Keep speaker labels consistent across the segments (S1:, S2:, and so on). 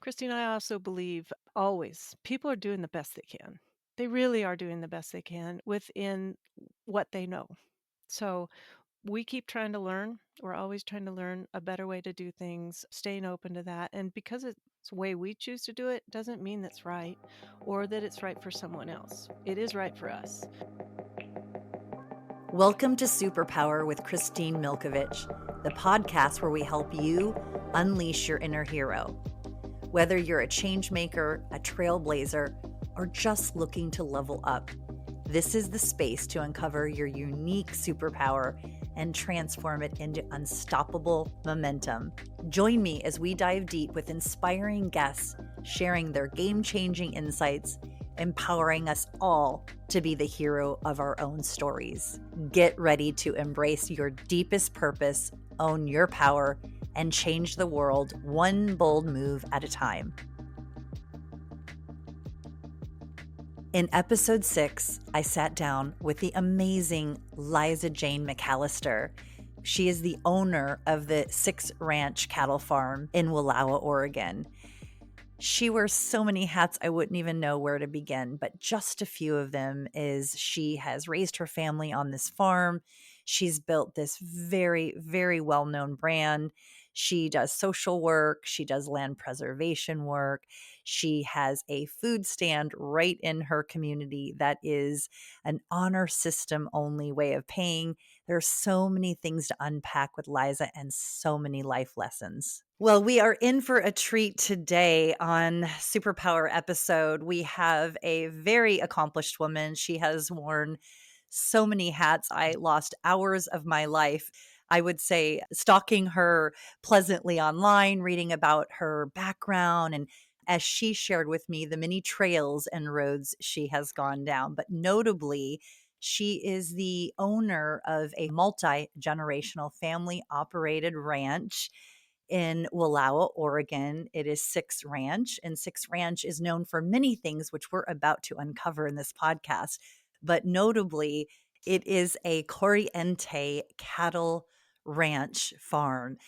S1: Christine, I also believe always people are doing the best they can. They really are doing the best they can within what they know. So we keep trying to learn. We're always trying to learn a better way to do things, staying open to that. And because it's the way we choose to do it, doesn't mean that's right or that it's right for someone else. It is right for us.
S2: Welcome to Superpower with Kristine Milkovich, the podcast where we help you unleash your inner hero. Whether you're a change maker, a trailblazer, or just looking to level up, this is the space to uncover your unique superpower and transform it into unstoppable momentum. Join me as we dive deep with inspiring guests sharing their game-changing insights, empowering us all to be the hero of our own stories. Get ready to embrace your deepest purpose, own your power, and change the world one bold move at a time. In episode 6, I sat down with the amazing Liza Jane McAlister. She is the owner of the 6 Ranch Cattle Farm in Wallowa, Oregon. She wears so many hats I wouldn't even know where to begin, but just a few of them is she has raised her family on this farm. She's built this very, very well-known brand. She does social work. She does land preservation work. She has a food stand right in her community that is an honor system only way of paying. There are so many things to unpack with Liza and so many life lessons. Well, we are in for a treat today on Superpower episode. We have a very accomplished woman. She has worn so many hats. I lost hours of my life, I would say, stalking her pleasantly online, reading about her background, and as she shared with me the many trails and roads she has gone down. But notably, she is the owner of a multi-generational family operated ranch in Wallowa, Oregon. It is 6 Ranch, and 6 Ranch is known for many things, which we're about to uncover in this podcast. But notably, it is a Corriente cattle ranch farm.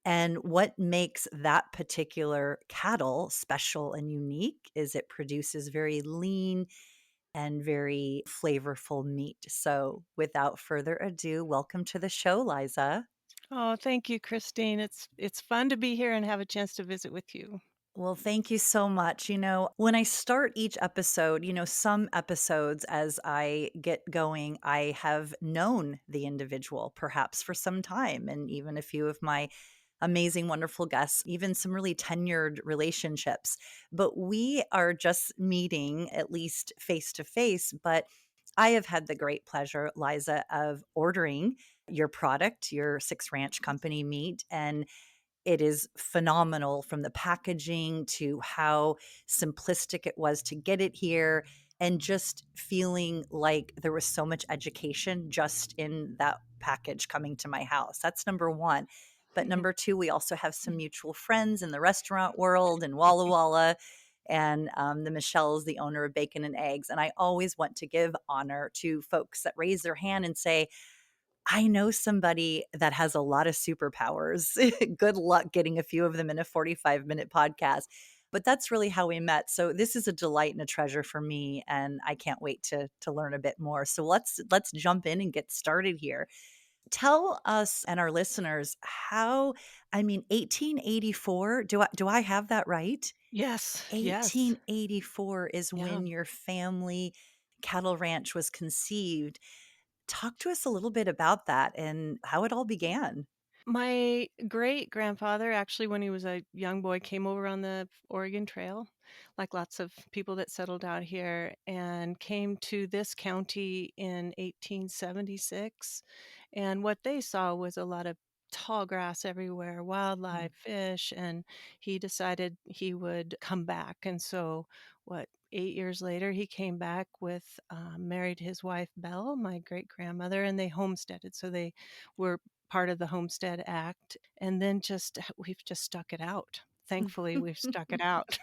S2: And what makes that particular cattle special and unique is it produces very lean and very flavorful meat. So, without further ado, welcome to the show, Liza.
S1: Oh, thank you, Christine. It's fun to be here and have a chance to visit with you.
S2: Well, thank you so much. When I start each episode, some episodes as I get going, I have known the individual perhaps for some time. And even a few of my amazing, wonderful guests, even some really tenured relationships. But we are just meeting, at least face to face. But I have had the great pleasure, Liza, of ordering your product, your 6 Ranch Company meat. And it is phenomenal from the packaging to how simplistic it was to get it here, and just feeling like there was so much education just in that package coming to my house. That's number one. But number two, we also have some mutual friends in the restaurant world in Walla Walla. And the Michelle is the owner of Bacon and Eggs. And I always want to give honor to folks that raise their hand and say, I know somebody that has a lot of superpowers. Good luck getting a few of them in a 45-minute podcast. But that's really how we met. So this is a delight and a treasure for me, and I can't wait to learn a bit more. So let's jump in and get started here. Tell us and our listeners how, 1884, do I have that right?
S1: Yes, yes.
S2: 1884 is
S1: Yeah.
S2: when your family cattle ranch was conceived. Talk to us a little bit about that and how it all began.
S1: My great grandfather, actually, when he was a young boy, came over on the Oregon Trail, like lots of people that settled out here, and came to this county in 1876. And what they saw was a lot of tall grass everywhere,
S2: Mm.
S1: wildlife, fish, and he decided he would come back. And so, 8 years later, he came back with, married his wife, Belle, my great grandmother, and they homesteaded. So they were part of the Homestead Act, and then we've just stuck it out. Thankfully, we've stuck it out.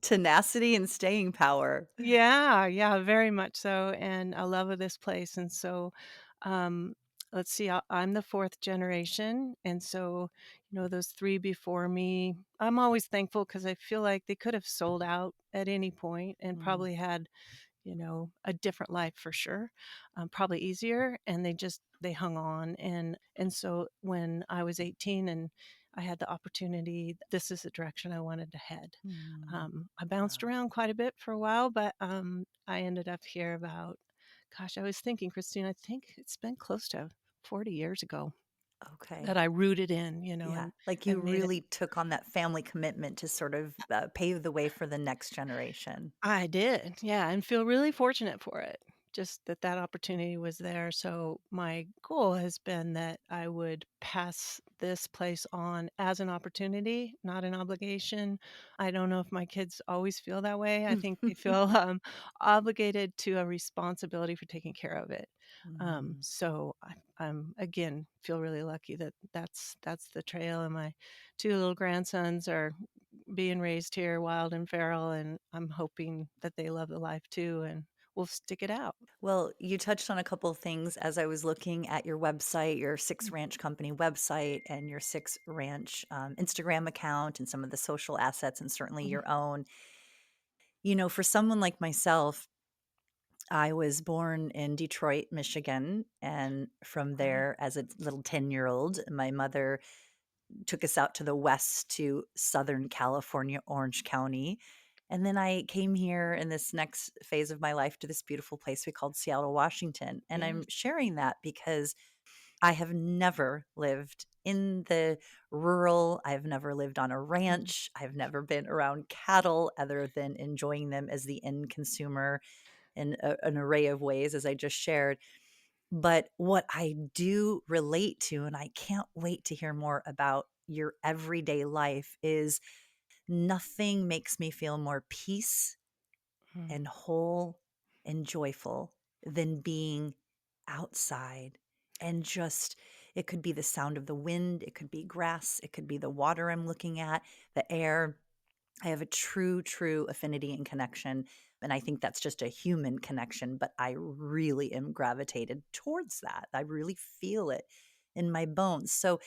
S2: Tenacity and staying power.
S1: Yeah, yeah, very much so, and a love of this place, and so, um, let's see, I'm the 4th generation, and so, those 3 before me, I'm always thankful because I feel like they could have sold out at any point and
S2: Mm,
S1: probably had, a different life for sure, probably easier, and they hung on, and so when I was 18 and I had the opportunity, this is the direction I wanted to head.
S2: mm.
S1: I bounced
S2: Wow.
S1: around quite a bit for a while, but, I ended up here about gosh, I was thinking, Christine, I think it's been close to 40 years ago that
S2: Okay.
S1: I rooted in,
S2: Yeah, like you
S1: and made it.
S2: really took on that family commitment to sort of, pave the way for the next generation.
S1: I did, yeah, and feel really fortunate for it, just that opportunity was there, so my goal has been that I would pass this place on as an opportunity, not an obligation. I don't know if my kids always feel that way, I think they feel, obligated to a responsibility for taking care of it.
S2: Mhm.
S1: So I'm again, feel really lucky that that's the trail, and my 2 little grandsons are being raised here wild and feral, and I'm hoping that they love the life too, and we'll stick it out.
S2: Well, you touched on a couple of things as I was looking at your website, your Six Ranch Company website, and your Six Ranch Instagram account, and some of the social assets, and certainly
S1: Mhm,
S2: your own. For someone like myself, I was born in Detroit, Michigan. And from
S1: wow.
S2: there, as a little 10-year-old, my mother took us out to the west to Southern California, Orange County. And then I came here in this next phase of my life to this beautiful place we called Seattle, Washington. And
S1: Yes.
S2: I'm sharing that because I have never lived in the rural. I've never lived on a
S1: Mm,
S2: ranch. I've never been around cattle other than enjoying them as the end consumer in an array of ways, as I just shared. But what I do relate to, and I can't wait to hear more about your everyday life, is nothing makes me feel more peace
S1: mm,
S2: and whole and joyful than being outside and just it could be the sound of the wind, it could be grass, it could be the water I'm looking at, the air. I have a true, true affinity and connection. And I think that's just a human connection, but I really am gravitated towards that. I really feel it in my bones. So,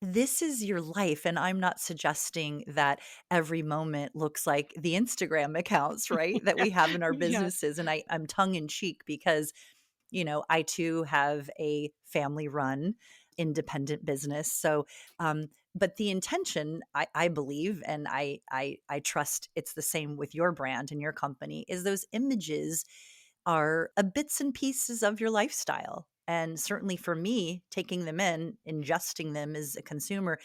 S2: this is your life. And I'm not suggesting that every moment looks like the Instagram accounts, right? That
S1: yeah,
S2: we have in our
S1: yeah,
S2: businesses. And I'm tongue in cheek because I too have a family run independent business. So, but the intention, I believe, and I trust it's the same with your brand and your company, is those images are a bits and pieces of your lifestyle. And certainly for me, taking them in, ingesting them as a consumer,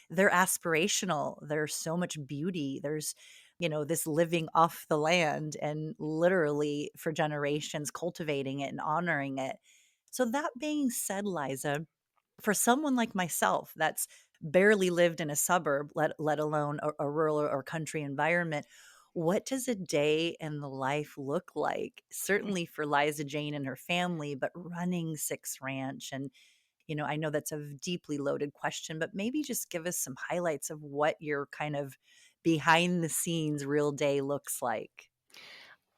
S2: they're aspirational. There's so much beauty. There's this living off the land and literally for generations cultivating it and honoring it. So, that being said, Liza, for someone like myself that's barely lived in a suburb, let alone a rural or country environment, what does a day in the life look like? Certainly for Liza Jane and her family, but running Six Ranch. And, I know that's a deeply loaded question, but maybe just give us some highlights of what your kind of behind the scenes real day looks like.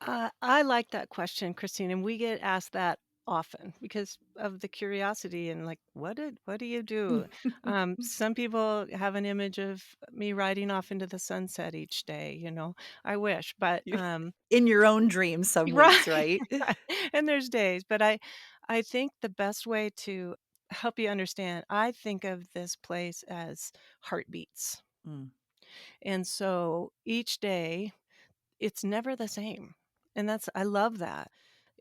S1: I like that question, Christine, and we get asked that often because of the curiosity and like, what do you do? Some people have an image of me riding off into the sunset each day. I wish, but
S2: You in your own dreams some
S1: right,
S2: weeks, right?
S1: right. And there's days, but I think the best way to help you understand, I think of this place as heartbeats.
S2: Mm,
S1: And so each day it's never the same, and I love that.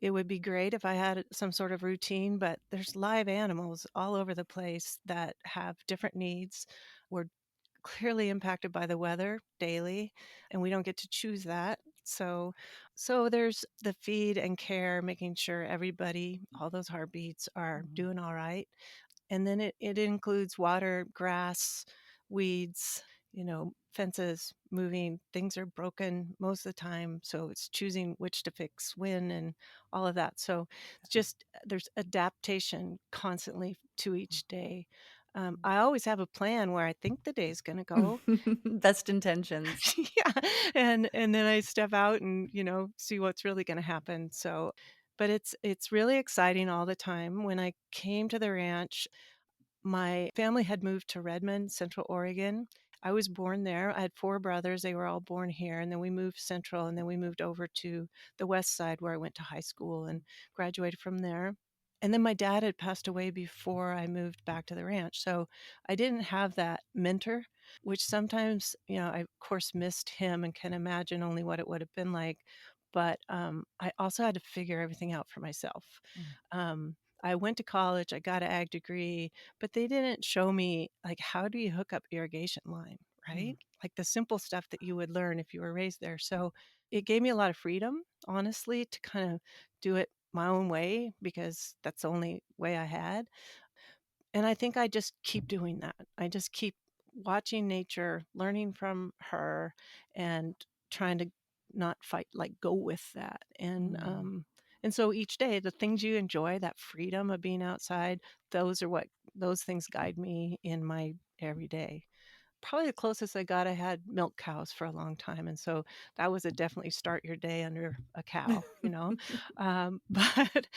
S1: It would be great if I had some sort of routine, but there's live animals all over the place that have different needs. We're clearly impacted by the weather daily, and we don't get to choose that. So there's the feed and care, making sure everybody, all those heartbeats are
S2: mm,
S1: doing all right. And then it includes water, grass, weeds, fences moving. Things are broken most of the time, so it's choosing which to fix when and all of that. So it's just there's adaptation constantly to each day. I always have a plan where I think the day's going to go.
S2: mm. Best intentions.
S1: Yeah, and then I step out and see what's really going to happen. So but it's really exciting all the time. When I came to the ranch, my family had moved to Redmond, Central Oregon. I was born there. I had 4 brothers, they were all born here, and then we moved central, and then we moved over to the west side where I went to high school and graduated from there. And then my dad had passed away before I moved back to the ranch, so I didn't have that mentor, which sometimes, I, of course, missed him and can imagine only what it would have been like, but, I also had to figure everything out for myself.
S2: Mm,
S1: Um, I went to college, I got an ag degree, but they didn't show me, like, how do you hook up irrigation line,
S2: mm,
S1: right? Like the simple stuff that you would learn if you were raised there. So it gave me a lot of freedom, honestly, to kind of do it my own way because that's the only way I had. And I think I just keep doing that. I just keep watching nature, learning from her, and trying to not fight, like go with that.
S2: mm,
S1: And so each day, the things you enjoy, that freedom of being outside, those things guide me in my everyday. Probably the closest I got, I had milk cows for a long time, and so that was a definitely start your day under a cow, you know? But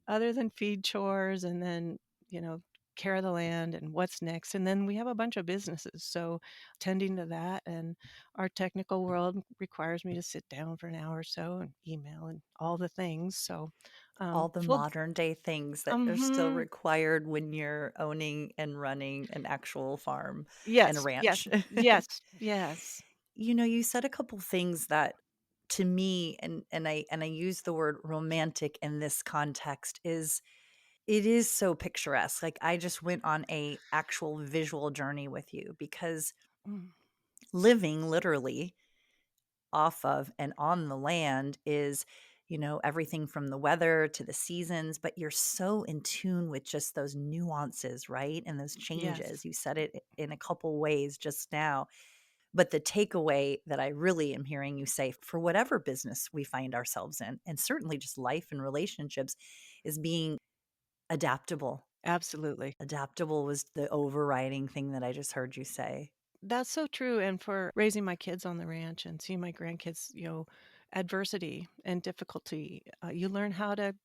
S1: other than feed chores and then, you know, care of the land and what's next, and then we have a bunch of businesses, so tending to that, and our technical world requires me to sit down for an hour or so and email and all the things, so,
S2: all the
S1: full
S2: modern day things that are still
S1: mhm.
S2: required when you're owning and running an actual farm and a
S1: Yes, yes,
S2: ranch.
S1: yes, yes.
S2: You said a couple things that to me, and I use the word romantic in this context, is it is so picturesque. Like, I just went on a actual visual journey with you because
S1: Mm,
S2: living literally off of and on the land is, everything from the weather to the seasons, but you're so in tune with just those nuances, right? And those
S1: yes.
S2: changes. You said it in a couple ways just now. But the takeaway that I really am hearing you say for whatever business we find ourselves in, and certainly just life and relationships, is being adaptable.
S1: Absolutely.
S2: Adaptable was the overriding thing that I just heard you say.
S1: That's so true, and for raising my kids on the ranch and seeing my grandkids, adversity and difficulty, you learn how to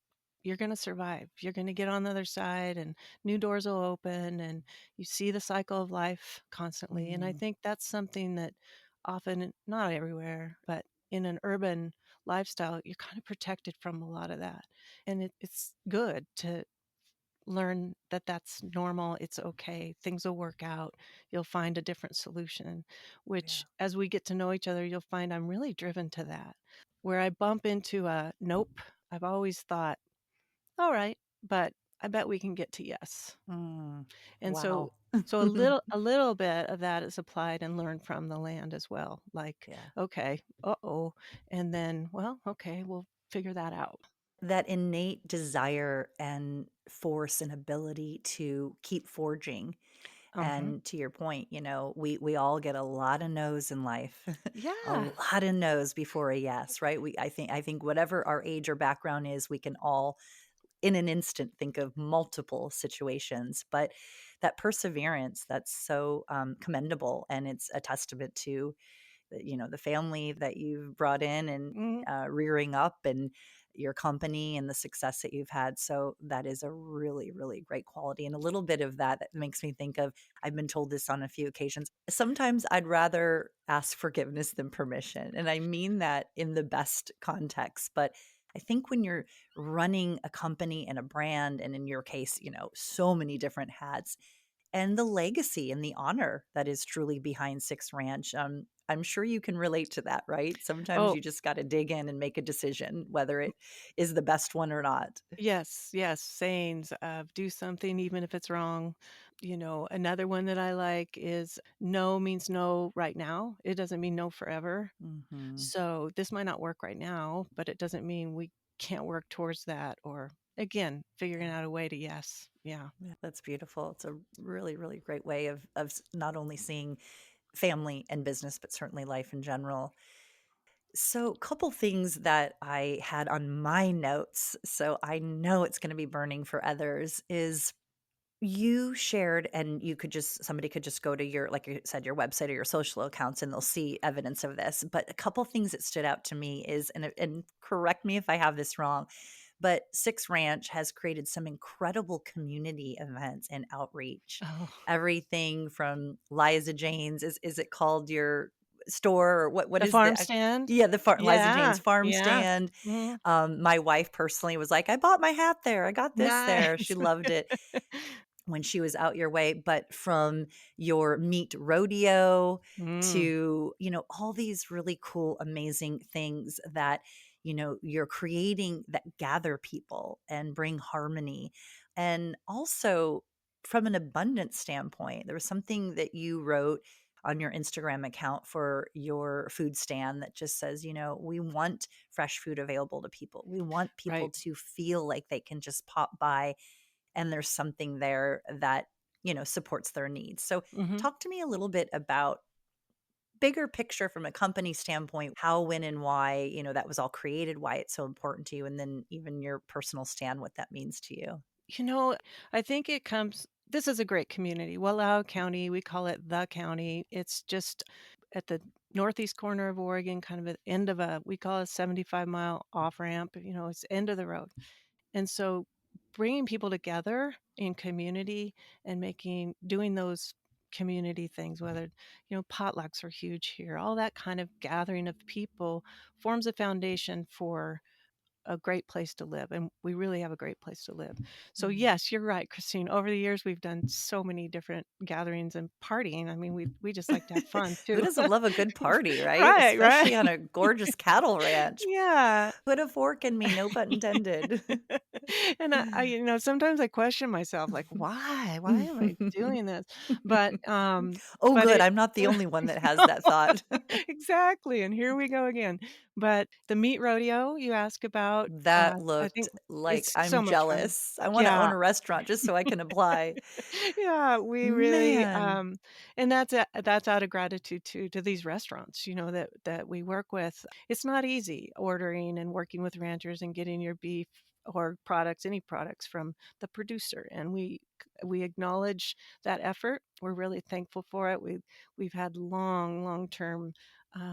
S1: you're gonna survive. You're gonna get on the other side, and new doors will open, and you see the cycle of life constantly, and I
S2: Mm,
S1: think that's something that often not everywhere, but in an urban lifestyle, you're kinda protected from a lot of that, and it's good to learn that that's normal, it's okay, things will work out, you'll find a different solution,
S2: yeah.
S1: which as we get to know each other, you'll find I'm really driven to that. Where I bump into a nope, I've always thought, all right, but I bet we can get to yes.
S2: Mm,
S1: And so
S2: wow.
S1: so a little bit of that is applied and learned from the land as well. Like,
S2: Yeah.
S1: okay, uh-oh. And then, well, okay, we'll figure that out.
S2: That innate desire and force and ability to keep forging.
S1: Uh-huh.
S2: And to your point, we all get a lot of no's in life. A
S1: Yeah.
S2: lot of no's before a yes, right? I think whatever our age or background is, we can all in an instant think of multiple situations, but that perseverance, that's so commendable, and it's a testament to the family that you've brought in and
S1: Mhm.
S2: rearing up, and your company and the success that you've had. So that is a really, really great quality. And a little bit of that makes me think of, I've been told this on a few occasions. Sometimes I'd rather ask forgiveness than permission. And I mean that in the best context. But I think when you're running a company and a brand, and in your case, so many different hats, and the legacy and the honor that is truly behind Six Ranch. I'm sure you can relate to that, right? Sometimes
S1: Oh,
S2: you just got to dig in and make a decision whether it is the best one or not.
S1: yes, yes, sayings of do something even if it's wrong. Another one that I like is no means no right now. It doesn't mean no forever.
S2: Hmm.
S1: So this might not work right now, but it doesn't mean we can't work towards that or again, figuring
S2: Yeah.
S1: out a way to yes. Yeah.
S2: Yeah, that's beautiful. It's a really, really great way of not only seeing family and business, but certainly life in general. So, couple things that I had on my notes, so I know it's going to be burning for others, is you shared, and somebody could just go to your, like you said, your website or your social accounts, and they'll see evidence of this. But a couple things that stood out to me is, and correct me if I have this wrong, But Six Ranch has created some incredible community events and outreach.
S1: Oh,
S2: Everything from Liza Jane's, is it called your store, or what
S1: the
S2: is the
S1: farm
S2: ac
S1: stand?
S2: yeah, the farm Liza Jane's
S1: Yeah,
S2: farm
S1: yeah.
S2: stand.
S1: Mhm.
S2: My wife personally was like, "I bought my hat there, I got this there." She
S1: Nice.
S2: loved it when she was out your way. But from your meat rodeo
S1: Mm,
S2: to, all these really cool, amazing things that, you're creating that gather people and bring harmony. And also from an abundance standpoint, there was something that you wrote on your Instagram account for your food stand that just says, we want fresh food available to people. We want people
S1: right.
S2: to feel like they can just pop by and there's something there that, supports their needs. So
S1: Mhm.
S2: talk to me a little bit about bigger picture from a company standpoint, how, when, and why, that was all created, why it's so important to you, and then even your personal stand, what that means to you.
S1: You know, I think it comes this is a great community. Wallowa County, we call it the county. It's just at the northeast corner of Oregon, kind of at the end of we call it a 75-mile off ramp. It's the end of the road. And so bringing people together in community and doing those community things, whether, potlucks are huge here, all that kind of gathering of people forms a foundation for a great place to live, and we really have a great place to live. So
S2: Mm.
S1: yes, you're right, Christine. Over the years, we've done so many different gatherings and partying. I mean, we just like to have fun
S2: Who
S1: too.
S2: doesn't love a good party, right?
S1: Right, right.
S2: Especially on a gorgeous cattle ranch.
S1: Yeah.
S2: Put a fork in me, no pun intended.
S1: And sometimes I question myself, like, why? Why am I doing this? But
S2: Oh,
S1: but
S2: good.
S1: it
S2: I'm not the only one that has that thought.
S1: exactly, and here we go again. But the meat rodeo you ask about,
S2: That
S1: I
S2: looked
S1: think
S2: like
S1: it's
S2: I'm
S1: so much fun.
S2: jealous. I wanna own
S1: Yeah.
S2: a restaurant just so I can apply.
S1: Yeah, we really,
S2: Man.
S1: and that's out of gratitude to these restaurants, that we work with. It's not easy ordering and working with ranchers and getting your beef or products, any products from the producer, and we acknowledge that effort. We're really thankful for it. We've had long-term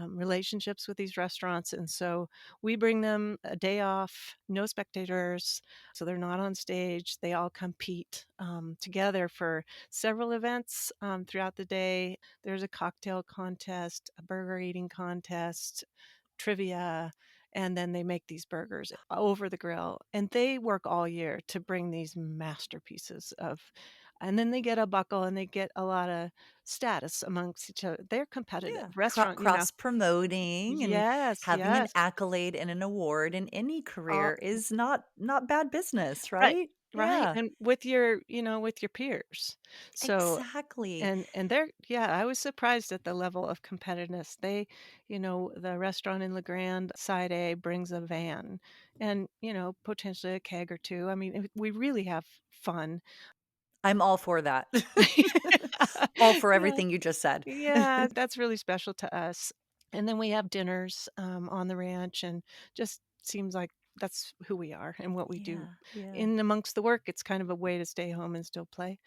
S1: relationships with these restaurants, and so we bring them a day off, no spectators, so they're not on stage. They all compete together for several events throughout the day. There's a cocktail contest, a burger eating contest, trivia, and then they make these burgers over the grill. And they work all year to bring these masterpieces and then they get a buckle and they get a lot of status amongst each other. They're competitive.
S2: Yeah,
S1: Restaurant,
S2: cross promoting and
S1: yes,
S2: having an
S1: yes.
S2: accolade and an award in any
S1: All,
S2: career is not bad business,
S1: right.
S2: right?
S1: Right.
S2: Yeah,
S1: And with your peers. So
S2: exactly.
S1: and they're yeah, I was surprised at the level of competitiveness. The restaurant in La Grande, side A brings a van and, potentially a keg or 2. I mean, we really have fun.
S2: I'm all for that. All for
S1: Yeah.
S2: everything you just said.
S1: Yeah, that's really special to us. And then we have dinners, on the ranch and just seems like that's who we are and what we do.
S2: Yeah, yeah.
S1: In amongst the work, it's kind of a way to stay home and still play.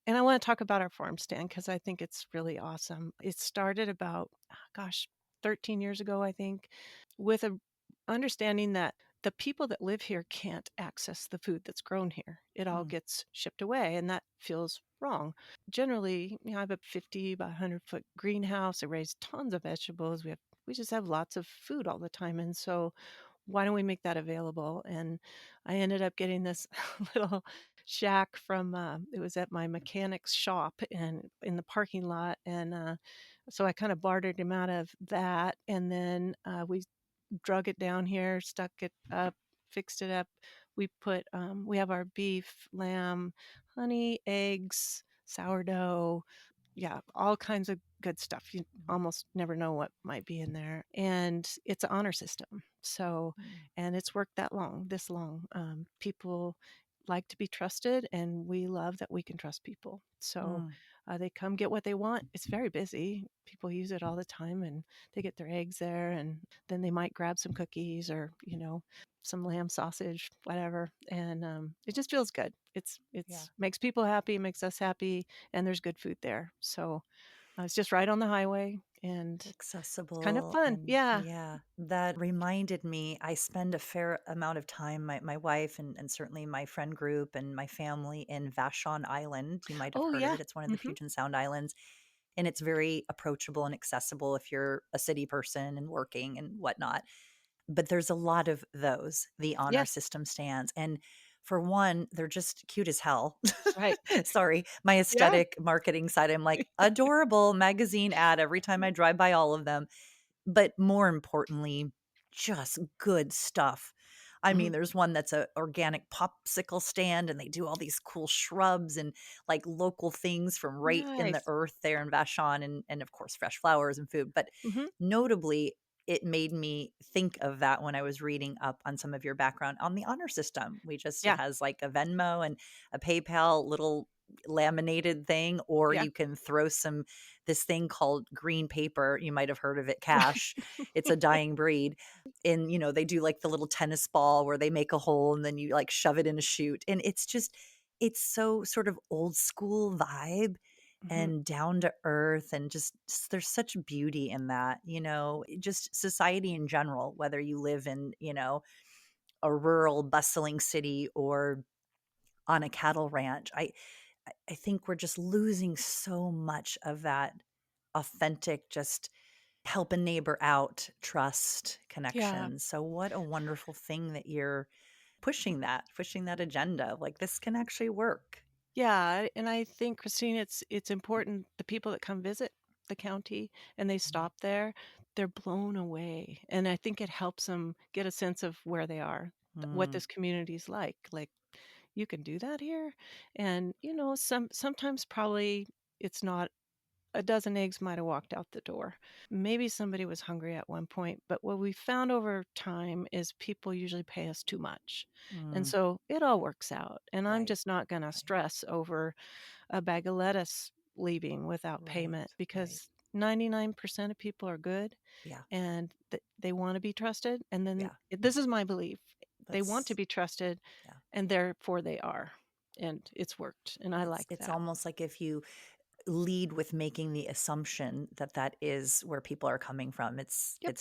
S1: And I wanna talk about our farm stand because I think it's really awesome. It started about, gosh, 13 years ago, I think, with a understanding that the people that live here can't access the food that's grown here. It all
S2: Mm.
S1: gets shipped away, and that feels wrong. Generally, I have a 50 by 100-foot greenhouse. I raise tons of vegetables. We just have lots of food all the time, and so why don't we make that available? And I ended up getting this little shack from it was at my mechanic's shop and in the parking lot, and so I kind of bartered him out of that, and then we drug it down here, stuck it up, fixed it up. We have our beef, lamb, honey, eggs, sourdough, yeah, all kinds of good stuff. You
S2: Mhm.
S1: almost never know what might be in there. And it's an honor system. So,
S2: Mm.
S1: and it's worked this long. People like to be trusted, and we love that we can trust people. So
S2: Mm.
S1: they come get what they want. It's very busy. People use it all the time, and they get their eggs there, and then they might grab some cookies or, some lamb sausage, whatever. And it just feels good.
S2: Yeah.
S1: It's makes people happy, makes us happy, and there's good food there. So it's just right on the highway. and it's kind of
S2: Accessible.
S1: fun.
S2: And
S1: Yeah.
S2: yeah, that reminded me, I spend a fair amount of time, my wife and certainly my friend group and my family in Vashon Island. You might have
S1: Oh,
S2: heard of
S1: yeah.
S2: it. It's one of the
S1: Mhm.
S2: Puget Sound Islands. And it's very approachable and accessible if you're a city person and working and whatnot. But there's a lot of those, the honor
S1: Yes.
S2: system stands. And for one, they're just cute as hell.
S1: Right.
S2: Sorry, my
S1: Yeah.
S2: aesthetic marketing side, I'm like, adorable magazine ad every time I drive by all of them. But more importantly, just good stuff. I mean,
S1: Mhm.
S2: there's one that's a organic popsicle stand, and they do all these cool shrubs and, like, local things from right in the
S1: Nice.
S2: earth there in Vashon and, of course, fresh flowers and food. But
S1: Mhm.
S2: notably, it made me think of that when I was reading up on some of your background on the honor system. It
S1: Yeah.
S2: has, like, a Venmo and a PayPal little laminated thing, or
S1: Yeah.
S2: you can throw some this thing called green paper, you might have heard of it,
S1: Right.
S2: cash. It's a dying breed. And, they do like the little tennis ball where they make a hole and then you like shove it in a chute. And it's so sort of old school vibe
S1: Mhm.
S2: and down to earth and there's such beauty in that, just society in general, whether you live in, a rural bustling city or on a cattle ranch. I think we're just losing so much of that authentic, just help a neighbor out, trust,
S1: Yeah.
S2: connection. So what a wonderful thing that you're pushing that agenda. Like this can actually work.
S1: Yeah, and I think, Christine, it's important the people that come visit the county and they
S2: Mm,
S1: stop there, they're blown away, and I think it helps them get a sense of where they are, what
S2: mm,
S1: this community is like. Like, "You can do that here?" And, sometimes probably it's not a dozen eggs might have walked out the door. Maybe somebody was hungry at one point, but what we found over time is people usually pay us too much. And
S2: mm.
S1: so it all works out. And I'm
S2: Right,
S1: just not going to
S2: right,
S1: stress over a bag of lettuce leaving without
S2: right,
S1: payment
S2: right.
S1: because 99% of people are good
S2: Yeah,
S1: and they want to be trusted. And then
S2: yeah.
S1: this is my belief, they want to
S2: That's
S1: be trusted
S2: yeah.
S1: and therefore they are. And it's worked. And I like
S2: It's
S1: that.
S2: almost like if you lead with making the assumption that that is where people are coming from.
S1: Yep.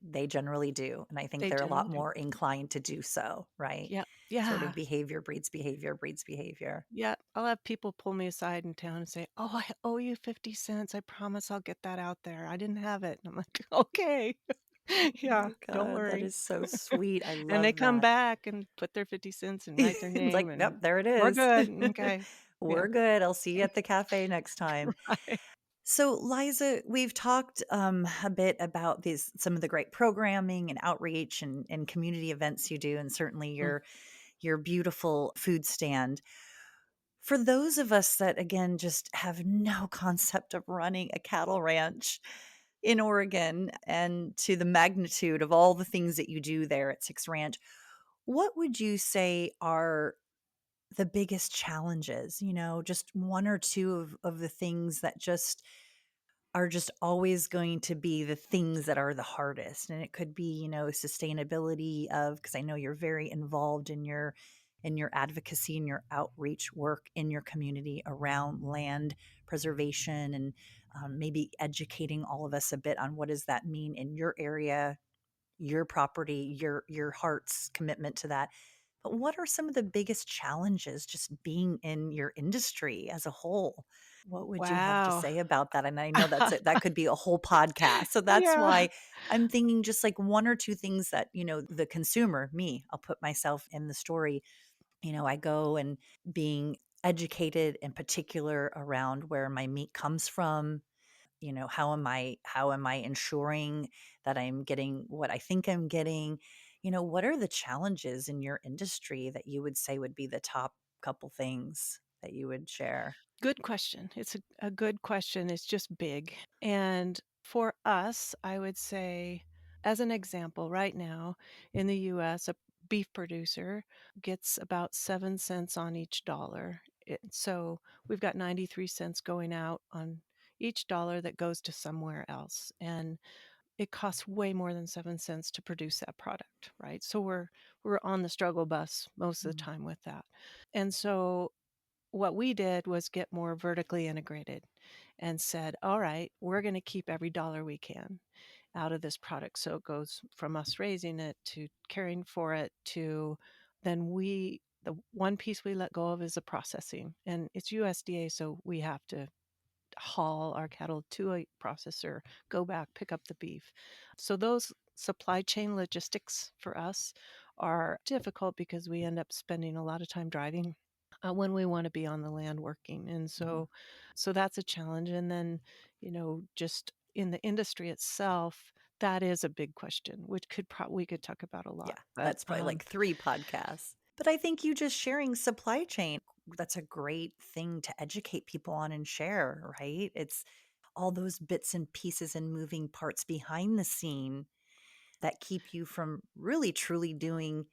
S2: They generally do, and I think
S1: They
S2: they're a lot
S1: generally do.
S2: more inclined to do so, right?
S1: Yep.
S2: Sort of
S1: Yeah.
S2: behavior breeds behavior breeds behavior.
S1: Yeah, I'll have people pull me aside in town and say, "Oh, I owe you 50 cents. I promise I'll get that out there. I didn't have it." And I'm like, "Okay."
S2: Oh
S1: Yeah,
S2: my
S1: don't
S2: god, that
S1: worry.
S2: is so sweet. I
S1: And they
S2: love
S1: come
S2: that.
S1: back and put their 50 cents and write their
S2: It's
S1: name,
S2: like,
S1: and
S2: "Yep, there it
S1: we're
S2: is.
S1: good. Okay.
S2: We're
S1: Yeah.
S2: good. I'll see you at the cafe next time."
S1: Right.
S2: So, Liza, we've talked a bit about these some of the great programming and outreach and community events you do, and certainly
S1: Mm.
S2: your beautiful food stand. For those of us that again just have no concept of running a cattle ranch in Oregon and to the magnitude of all the things that you do there at Six Ranch, what would you say are the biggest challenges? Just one or two of the things that just are just always going to be the things that are the hardest. And it could be, sustainability of, because I know you're very involved in your advocacy and your outreach work in your community around land preservation and maybe educating all of us a bit on what does that mean in your area, your property, your heart's commitment to that. But what are some of the biggest challenges just being in your industry as a whole? What would you have to
S1: Wow.
S2: say about that? And I know that could be a whole podcast. So that's
S1: Yeah.
S2: why I'm thinking just like one or two things that, the consumer, me, I'll put myself in the story. I go and being educated in particular around where my meat comes from, how am I ensuring that I'm getting what I think I'm getting? What are the challenges in your industry that you would say would be the top couple things that you would share?
S1: Good question. It's a good question. It's just big. And for us, I would say, as an example, right now in the US, a beef producer gets about 7 cents on each dollar. So we've got 93 cents going out on each dollar that goes to somewhere else. And it costs way more than 7 cents to produce that product, right? So we're on the struggle bus most of the
S2: Mm,
S1: time with that. And so what we did was get more vertically integrated and said, all right, we're going to keep every dollar we can out of this product. So it goes from us raising it to caring for it to then the one piece we let go of is the processing, and it's USDA. So we have to haul our cattle to a processor, go back, pick up the beef. So those supply chain logistics for us are difficult because we end up spending a lot of time driving when we want to be on the land working. And
S2: Mhm.
S1: so that's a challenge. And then, just in the industry itself, that is a big question, which we could talk about a
S2: Yeah,
S1: lot. But
S2: that's probably like 3 podcasts. But I think you just sharing supply chain, that's a great thing to educate people on and share, right? It's all those bits and pieces and moving parts behind the scene that keep you from really truly doing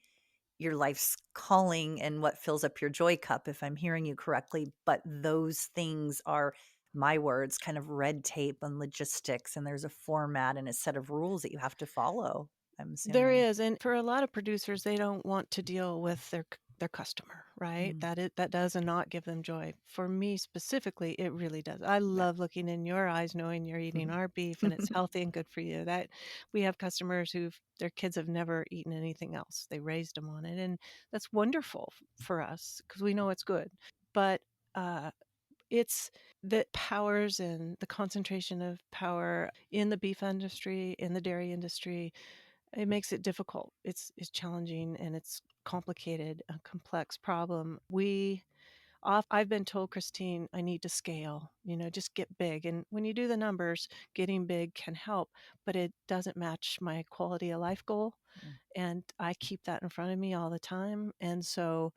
S2: your life's calling and what fills up your joy cup, if I'm hearing you correctly. But those things are, my words, kind of red tape and logistics, and there's a format and a set of rules that you have to follow, I'm
S1: there
S2: assuming.
S1: is, and for a lot of producers, they don't want to deal with their customer, right?
S2: Mm,
S1: That does not give them joy. For me specifically, it really does. I
S2: yeah.
S1: love looking in your eyes, knowing you're eating our beef and it's healthy and good for you. That we have customers who their kids have never eaten anything else. They raised them on it, and that's wonderful for us because we know it's good. But uh, it's the powers and the concentration of power in the beef industry, in the dairy industry, it makes it difficult. It's challenging and it's complicated, a complex problem. I've been told, Kristine, I need to scale, just get big. And when you do the numbers, getting big can help, but it doesn't match my quality of life goal.
S2: Mm.
S1: And I keep that in front of me all the time. And so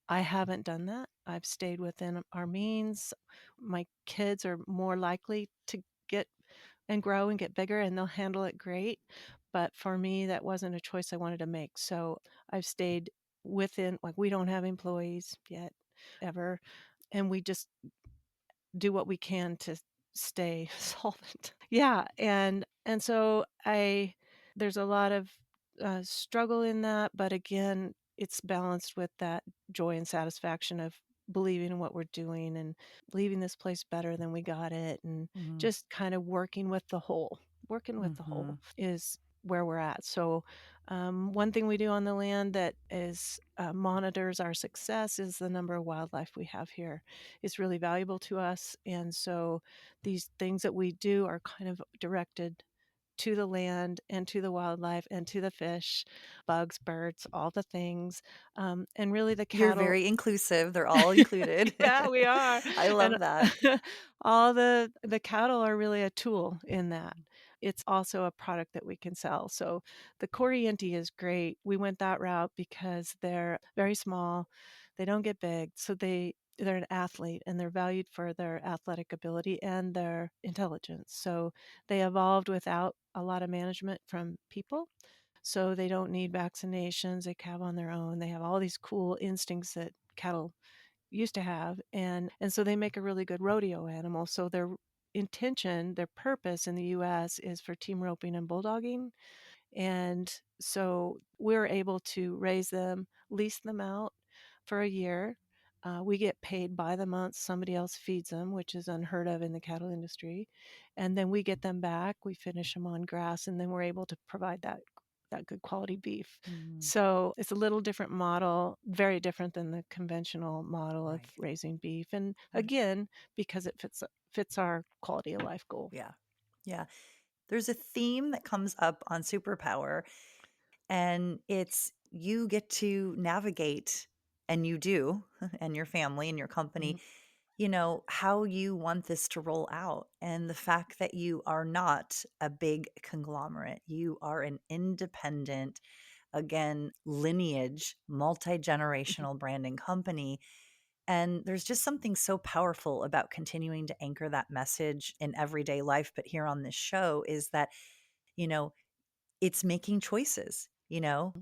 S1: I haven't done that. I've stayed within our means. My kids are more likely to get and grow and get bigger, and they'll handle it great. But for me, that wasn't a choice I wanted to make. So I've stayed within, like, we don't have employees yet, ever. And we just do what we can to stay solvent. Yeah, and so there's a lot of struggle in that, but again, it's balanced with that joy and satisfaction of believing in what we're doing and leaving this place better than we got it, and
S2: Mhm.
S1: just kind of working with the whole. Working with the whole
S2: Mhm.
S1: is where we're at. So, one thing we do on the land that is monitors our success is the number of wildlife we have here is really valuable to us. And so these things that we do are kind of directed to the land and to the wildlife and to the fish, bugs, birds, all the things. And really the
S2: You're
S1: cattle.
S2: very inclusive, they're all included.
S1: Yeah, we are.
S2: I
S1: And
S2: love that.
S1: all the cattle are really a tool in that. It's also a product that we can sell. So the Corriente is great. We went that route because they're very small. They don't get big. So they're an athlete and they're valued for their athletic ability and their intelligence. So they evolved without a lot of management from people. So they don't need vaccinations. They calve on their own. They have all these cool instincts that cattle used to have, and so they make a really good rodeo animal. So their purpose in the US is for team roping and bulldogging. And so we're able to raise them, lease them out for a year. We get paid by the month. Somebody else feeds them, which is unheard of in the cattle industry. And then we get them back. We finish them on grass, and then we're able to provide that good quality beef.
S2: Mhm.
S1: So it's a little different model, very different than the conventional model of
S2: Right.
S1: raising beef. And
S2: Right.
S1: again, because it fits our quality of life goal.
S2: Yeah. Yeah. There's a theme that comes up on Superpower, and it's you get to navigate, and you do, and your family and your company,
S1: Mhm.
S2: how you want this to roll out. And the fact that you are not a big conglomerate, you are an independent, again, lineage, multi generational branding company. And there's just something so powerful about continuing to anchor that message in everyday life. But here on this show is that, you know, it's making choices.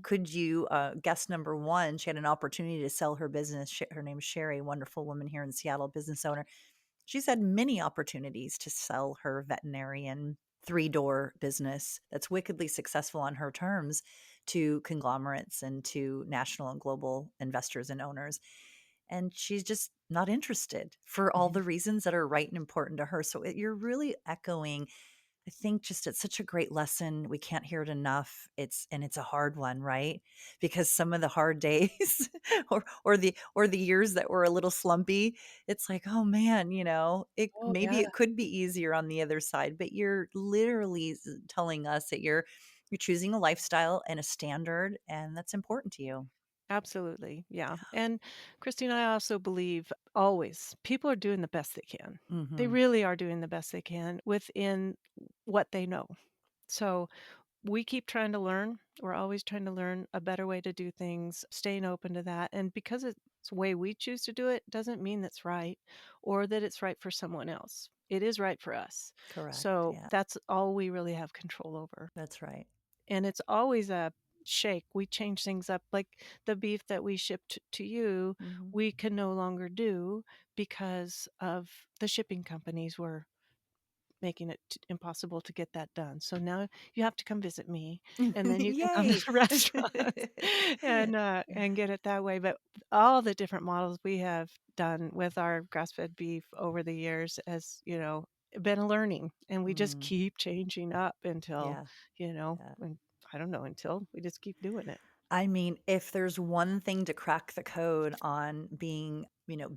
S2: Could you, guest number one, she had an opportunity to sell her business. Her name's Sherry, wonderful woman here in Seattle, business owner. She's had many opportunities to sell her veterinarian three-door business that's wickedly successful on her terms to conglomerates and to national and global investors and owners. and she's just not interested for all
S1: Mhm.
S2: the reasons that are right and important to her. So you're really echoing, I think, just it's such a great lesson. We can't hear it enough. It's a hard one, right? Because some of the hard days or the years that were a little slumpy, it's like, oh man, it
S1: Oh,
S2: maybe
S1: yeah,
S2: it could be easier on the other side, but you're literally telling us that you're choosing a lifestyle and a standard, and that's important to you.
S1: absolutely, yeah, and Christine, I also believe always people are doing the best they can. They
S2: Mhm.
S1: really are doing the best they can within what they know. So, we keep trying to learn. We're always trying to learn a better way to do things, staying open to that, and because it's the way we choose to do it, doesn't mean that's right or that it's right for someone else. It is right for us.
S2: Correct.
S1: So,
S2: Yeah.
S1: that's all we really have control over.
S2: That's right.
S1: And it's always a shake. We change things up. Like the beef that we shipped to you,
S2: Mhm.
S1: we can no longer do because of the shipping companies were making it impossible to get that done. So now you have to come visit me, and then you can come to
S2: Yay.
S1: the restaurant and get it that way. But all the different models we have done with our grass-fed beef over the years has, been a learning, and we just
S2: Mhm.
S1: keep changing up until,
S2: Yeah. Yeah.
S1: when I don't know, until we just keep doing it.
S2: I mean, if there's one thing to crack the code on being,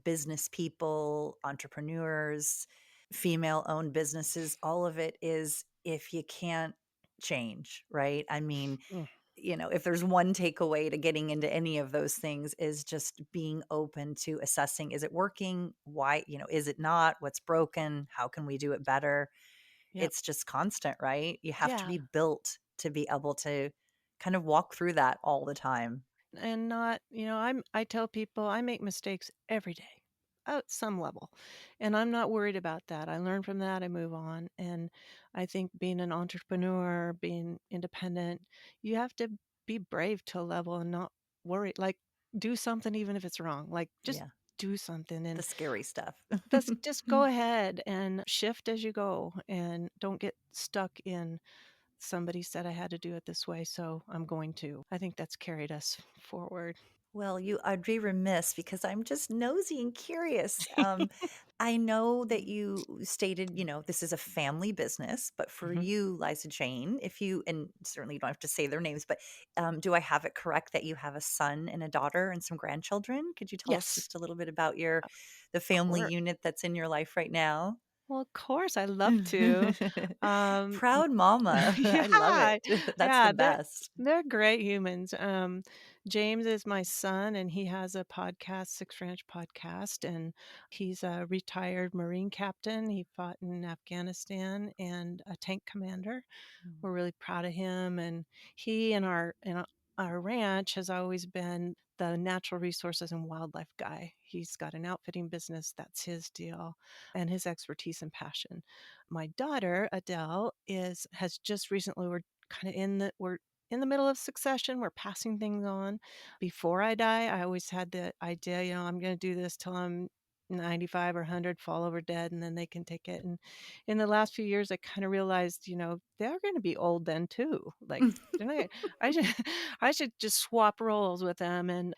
S2: business people, entrepreneurs, female owned businesses, all of it is if you can't change, right? I mean,
S1: Mm,
S2: if there's one takeaway to getting into any of those things is just being open to assessing, is it working? Why, is it not? What's broken? How can we do it better?
S1: yep.
S2: It's just constant, right? You have to
S1: Yeah.
S2: be built to be able to kind of walk through that all the time.
S1: And not, I tell people I make mistakes every day at some level. And I'm not worried about that. I learn from that, I move on. And I think being an entrepreneur, being independent, you have to be brave to a level and not worry. Like do something even if it's wrong. Like just
S2: Yeah,
S1: do something
S2: the
S1: and
S2: scary stuff.
S1: just go ahead and shift as you go and don't get stuck in somebody said I had to do it this way, so I'm going to. I think that's carried us forward.
S2: Well, I'd be remiss because I'm just nosy and curious. I know that you stated, this is a family business, but for
S1: Mhm.
S2: you, Liza Jane, if you, and certainly you don't have to say their names, but do I have it correct that you have a son and a daughter and some grandchildren? Could you tell us
S1: Yes,
S2: just a little bit about the
S1: of
S2: family
S1: course.
S2: unit that's in your life right now?
S1: Well, of course, I love to. M
S2: Proud mama. I love it.
S1: yeah,
S2: That's the
S1: yeah,
S2: best.
S1: they're great humans. James is my son, and he has a podcast, Six Ranch Podcast, and he's a retired Marine captain. He fought in Afghanistan and a tank commander.
S2: Mm,
S1: We're really proud of him, and he and our ranch has always been the natural resources and wildlife guy. He's got an outfitting business, that's his deal, and his expertise and passion. My daughter, Adele, is has just recently we're in the middle of succession. We're passing things on. Before I die, I always had the idea, I'm going to do this till I'm 95 or 100, fall over dead, and then they can take it. And in the last few years, I kind of realized, they're going to be old then too. Like, they're not, I should, I should just swap roles with them, and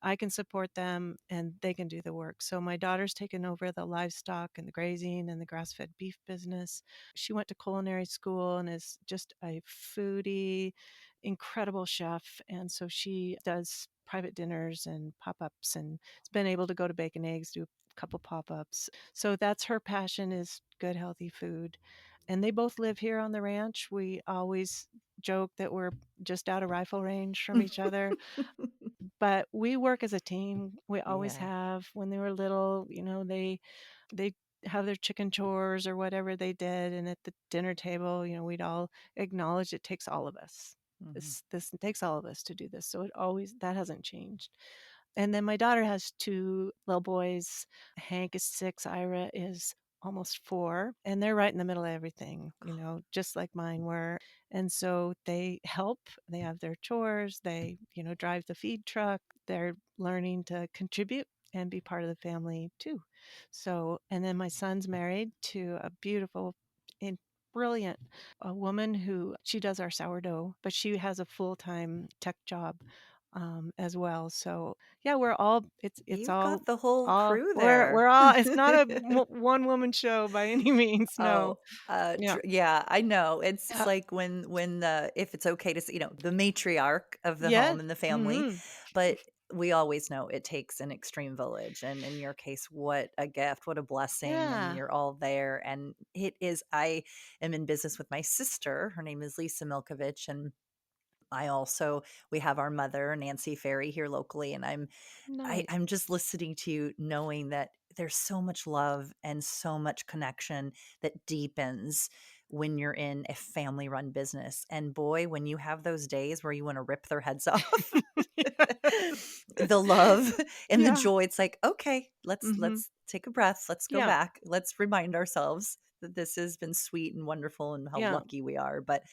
S1: I can support them, and they can do the work. So my daughter's taken over the livestock and the grazing and the grass-fed beef business. She went to culinary school and is just a foodie, incredible chef, and so she does private dinners and pop-ups, and has been able to go to Bacon Eggs, do a couple pop-ups. So that's her passion, is good healthy food. And they both live here on the ranch. We always joke that we're just out of rifle range from each other, but we work as a team. We always
S2: Yeah.
S1: have. When they were little, they have their chicken chores or whatever they did, and at the dinner table, we'd all acknowledge it takes all of us.
S2: Mhm.
S1: This takes all of us to do this. So it always that hasn't changed. And then my daughter has two little boys. Hank is 6, Ira is almost 4, and they're right in the middle of everything, just like mine were. And so they help. They have their chores. They, drive the feed truck. They're learning to contribute and be part of the family too. So, and then my son's married to a beautiful and brilliant a woman who she does our sourdough, but she has a full-time tech job as well. So yeah, we're all it's
S2: You've
S1: all
S2: got the whole
S1: all
S2: crew
S1: we're
S2: there.
S1: all it's not a one woman show by any means. No.
S2: Oh,
S1: Yeah.
S2: yeah, I know. It's
S1: Yeah.
S2: like when the if it's okay to say, the matriarch of the
S1: Yes.
S2: home and the family,
S1: Mhm.
S2: but we always know it takes an extreme village. And in your case, what a gift, what a blessing. And
S1: Yeah.
S2: you're all there. And I am in business with my sister. Her name is Liza Milkovich. And we have our mother, Nancy Ferry, here locally. And
S1: Nice.
S2: I'm just listening to you knowing that there's so much love and so much connection that deepens when you're in a family run business. And boy, when you have those days where you want to rip their heads off,
S1: Yes.
S2: the love and the
S1: Yeah.
S2: joy, it's like, okay,
S1: Mhm.
S2: let's take a breath. Let's go
S1: Yeah.
S2: back. Let's remind ourselves that this has been sweet and wonderful and how
S1: Yeah.
S2: lucky we are. But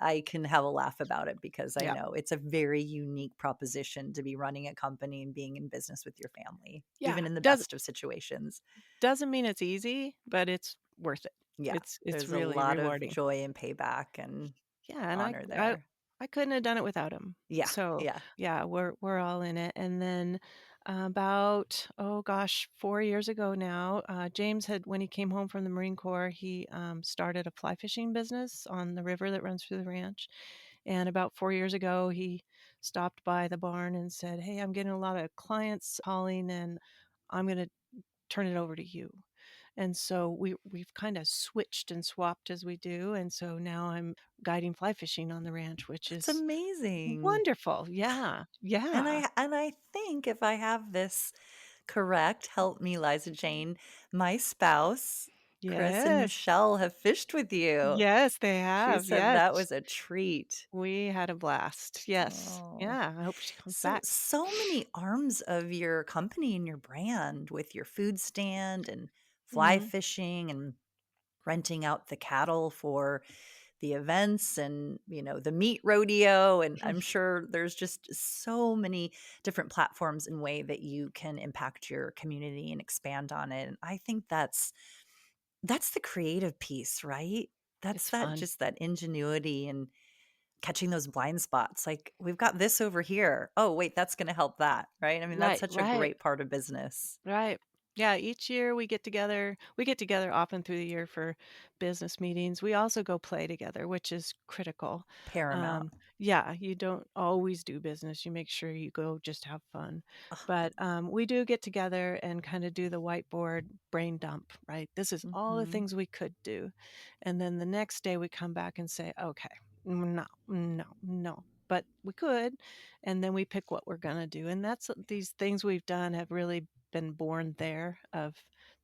S2: I can have a laugh about it because I
S1: Yeah.
S2: know it's a very unique proposition to be running a company and being in business with your family,
S1: Yeah.
S2: even in the
S1: Doesn't
S2: best of situations.
S1: doesn't mean it's easy, but it's worth it.
S2: Yeah,
S1: It's
S2: there's a
S1: really
S2: lot of
S1: rewarding.
S2: joy and payback and
S1: Yeah, and
S2: honor
S1: I
S2: there.
S1: I couldn't have done it without him.
S2: Yeah,
S1: So,
S2: yeah.
S1: yeah, we're all in it. And then about, oh gosh, 4 years ago now, James had when he came home from the Marine Corps, he started a fly fishing business on the river that runs through the ranch. And about 4 years ago, he stopped by the barn and said, "Hey, I'm getting a lot of clients calling, and I'm going to turn it over to you." And so we've kind of switched and swapped as we do. And so now I'm guiding fly fishing on the ranch, which
S2: That's
S1: is
S2: amazing.
S1: wonderful. Yeah. Yeah.
S2: And I think if I have this correct, help me, Liza Jane, my spouse, Chris and
S1: Yes.
S2: Michelle have fished with you.
S1: Yes, they
S2: She
S1: have.
S2: said
S1: Yes.
S2: that was a treat.
S1: We had a blast. Yes.
S2: Oh.
S1: Yeah. I hope she comes
S2: So
S1: back.
S2: so many arms of your company and your brand with your food stand and fly
S1: Hmm.
S2: fishing and renting out the cattle for the events and, the meat rodeo. And I'm sure there's just so many different platforms and way that you can impact your community and expand on it. And I think that's the creative piece, right? That's
S1: It's
S2: that
S1: fun.
S2: just that ingenuity and catching those blind spots. Like, we've got this over here. Oh, wait, that's going to help that, right? I mean, that's
S1: Right.
S2: such a
S1: Right.
S2: great part of business.
S1: Right. Yeah, each year we get together. We get together often through the year for business meetings. We also go play together, which is critical.
S2: Paramount.
S1: Yeah, you don't always do business. You make sure you go just have fun.
S2: Oh,
S1: But we do get together and kind of do the whiteboard brain dump, right? This is all the
S2: mhm.
S1: things we could do. And then the next day we come back and say, okay, no, no, no. But we could. And then we pick what we're going to do. And that's these things we've done have really been born there of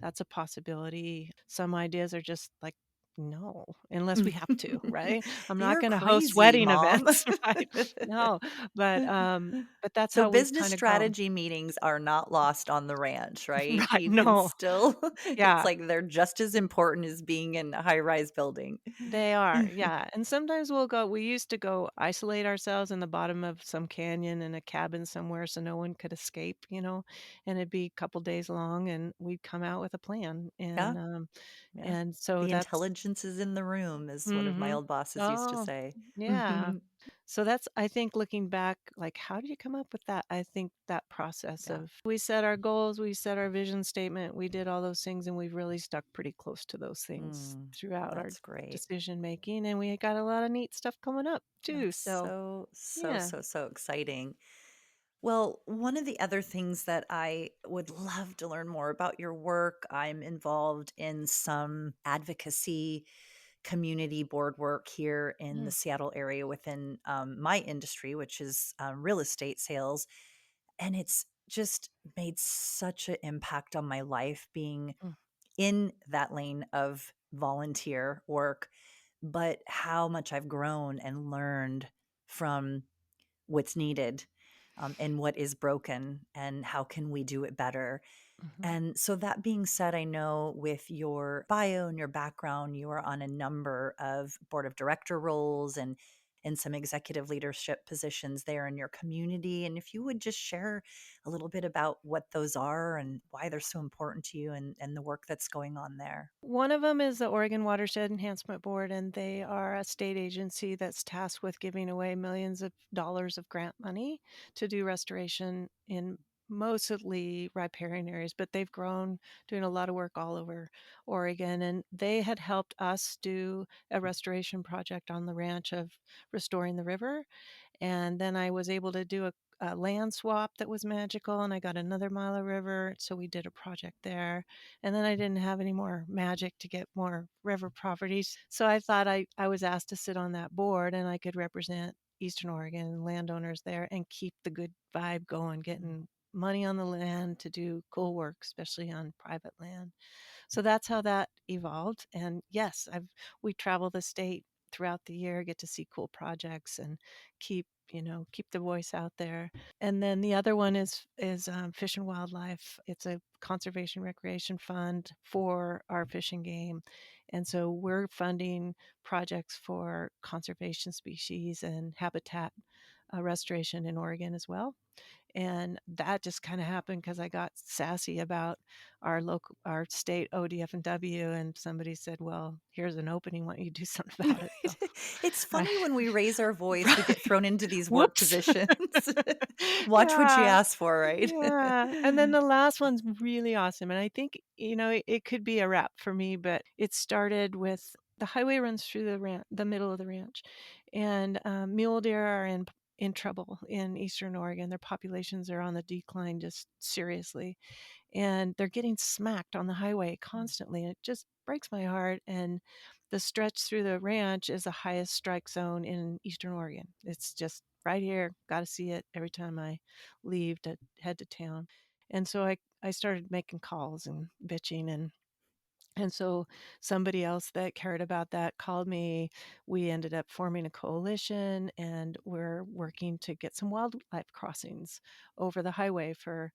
S1: that's a possibility. Some ideas are just like, no, unless we have to, right? I'm not
S2: You're
S1: gonna host
S2: crazy,
S1: wedding
S2: mom.
S1: events, right? No, but that's
S2: So
S1: how we've
S2: business
S1: kinda grown.
S2: strategy meetings are not lost on the ranch, right?
S1: Right,
S2: You can
S1: no.
S2: still it's
S1: Yeah.
S2: like they're just as important as being in a high-rise building.
S1: They are, yeah, and sometimes we used to go isolate ourselves in the bottom of some canyon in a cabin somewhere so no one could escape, and it'd be a couple days long, and we'd come out with a plan,
S2: Yeah, yeah.
S1: and so
S2: The
S1: that's
S2: intelligence is in the room, is one of my
S1: mhm.
S2: old bosses used to
S1: Oh,
S2: say.
S1: yeah. So that's I think looking back, like, how did you come up with that? I think that process
S2: Yeah.
S1: of we set our goals, we set our vision statement, we did all those things, and we've really stuck pretty close to those things
S2: Mm,
S1: throughout our
S2: that's great.
S1: decision making, and we got a lot of neat stuff coming up too.
S2: That's
S1: So,
S2: so, so,
S1: yeah.
S2: so, so exciting. Well, one of the other things that I would love to learn more about your work, I'm involved in some advocacy community board work here in the
S1: Mm,
S2: Seattle area within my industry, which is real estate sales. And it's just made such an impact on my life being
S1: mm,
S2: in that lane of volunteer work, but how much I've grown and learned from what's needed, and what is broken and how can we do it better.
S1: mhm,
S2: And so that being said, I know with your bio and your background, you are on a number of board of director roles and in some executive leadership positions there in your community. And if you would just share a little bit about what those are and why they're so important to you and the work that's going on there.
S1: One of them is the Oregon Watershed Enhancement Board, and they are a state agency that's tasked with giving away millions of dollars of grant money to do restoration in mostly riparian areas, but they've grown doing a lot of work all over Oregon. And they had helped us do a restoration project on the ranch of restoring the river. And then I was able to do a land swap that was magical, and I got another mile of river. So we did a project there. And then I didn't have any more magic to get more river properties. So I thought I was asked to sit on that board and I could represent Eastern Oregon landowners there and keep the good vibe going, getting money on the land to do cool work, especially on private land. So that's how that evolved. And yes, we travel the state throughout the year, get to see cool projects and keep the voice out there. And then the other one is Fish and Wildlife. It's a conservation recreation fund for our fish and game. And so we're funding projects for conservation species and habitat restoration in Oregon as well. And that just kind of happened because I got sassy about our state ODF&W, and somebody said, "Well, here's an opening. Why don't you do something about it?" So
S2: It's
S1: I,
S2: funny when we raise our voice, we
S1: right,
S2: get thrown into these work
S1: whoops,
S2: positions. Watch what you
S1: yeah,
S2: ask for, right?
S1: yeah. And then the last one's really awesome, and I think it could be a wrap for me, but it started with the highway runs through the middle of the ranch, and mule deer are in trouble in Eastern Oregon. Their populations are on the decline just seriously, and they're getting smacked on the highway constantly. And it just breaks my heart. And the stretch through the ranch is the highest strike zone in Eastern Oregon. It's just right here. Got to see it every time I leave to head to town. And so I started making calls and bitching, and so somebody else that cared about that called me. We ended up forming a coalition, and we're working to get some wildlife crossings over the highway for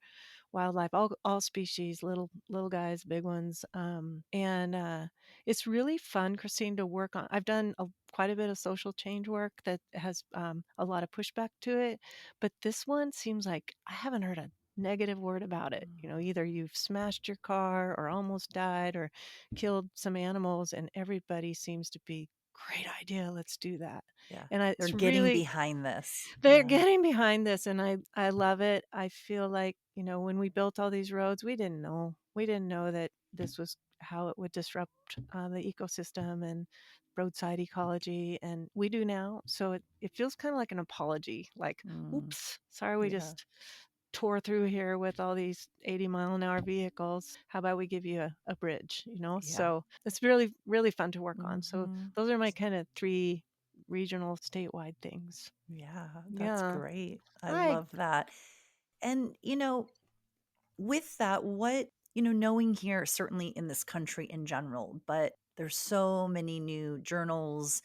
S1: wildlife, all species, little guys, big ones. And it's really fun, Kristine, to work on. I've done quite a bit of social change work that has a lot of pushback to it, but this one seems like I haven't heard a negative word about it. Either you've smashed your car or almost died or killed some animals, and everybody seems to be great idea. Let's do that.
S2: Yeah.
S1: And
S2: They're
S1: it's
S2: getting
S1: really
S2: behind this.
S1: they're
S2: Yeah.
S1: getting behind this, and I love it. I feel like, when we built all these roads, we didn't know. We didn't know that this was how it would disrupt the ecosystem and roadside ecology, and we do now. So it feels kind of like an apology, like,
S2: Mm,
S1: oops, sorry we
S2: yeah.
S1: just tore through here with all these 80-mile-an-hour vehicles. How about we give you a bridge,
S2: Yeah.
S1: So it's really, really fun to work on. So
S2: Mhm.
S1: those are my kind of three regional statewide things.
S2: Yeah, that's
S1: Yeah.
S2: great. I
S1: I
S2: love that. And, with that, knowing here, certainly in this country in general, but there's so many new journals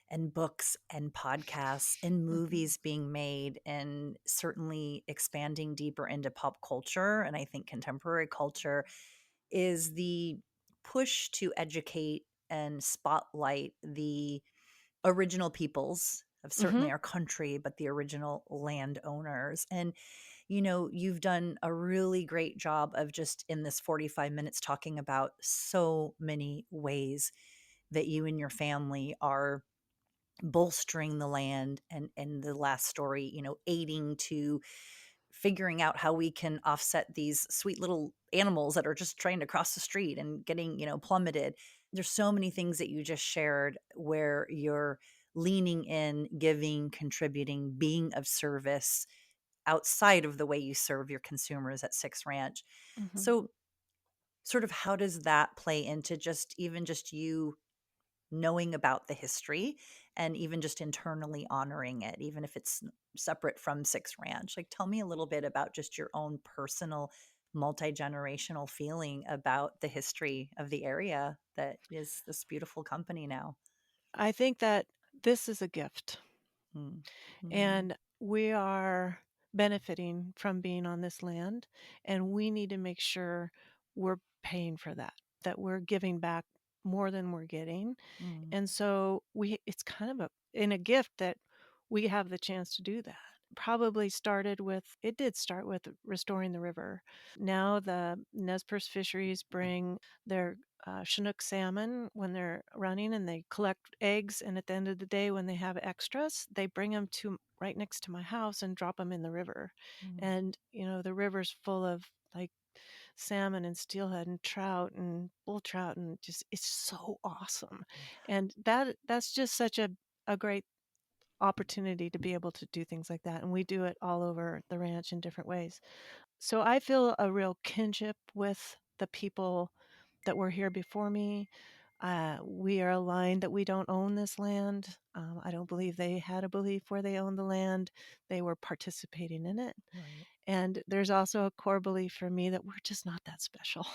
S2: and books and podcasts and
S1: Mhm.
S2: movies being made, and certainly expanding deeper into pop culture. And I think contemporary culture is the push to educate and spotlight the original peoples of
S1: Mhm.
S2: certainly our country, but the original landowners. And, you've done a really great job of just in this 45 minutes talking about so many ways that you and your family are bolstering the land, and the last story, aiding to figuring out how we can offset these sweet little animals that are just trying to cross the street and getting, plummeted. There's so many things that you just shared where you're leaning in, giving, contributing, being of service outside of the way you serve your consumers at Six Ranch.
S1: Mhm.
S2: So, sort of how does that play into just even just you knowing about the history and even just internally honoring it, even if it's separate from Six Ranch? Like, tell me a little bit about just your own personal multi-generational feeling about the history of the area that is this beautiful company now.
S1: I think that this is a gift,
S2: Mm. Mm.
S1: and we are benefiting from being on this land, and we need to make sure we're paying for that we're giving back more than we're getting.
S2: Mm.
S1: And so it's kind of a in a gift that we have the chance to do that. Probably started with it did start with restoring the river. Now the Nez Perce fisheries bring their Chinook salmon when they're running, and they collect eggs, and at the end of the day when they have extras, they bring them to right next to my house and drop them in the river.
S2: Mm,
S1: And, the river's full of, like, salmon and steelhead and trout and bull trout, and just it's so awesome.
S2: yeah.
S1: And that's just such a great opportunity to be able to do things like that, and we do it all over the ranch in different ways. So I feel a real kinship with the people that were here before me. We are aligned that we don't own this land. I don't believe they had a belief where they owned the land. They were participating in it.
S2: Right.
S1: And there's also a core belief for me that we're just not that special.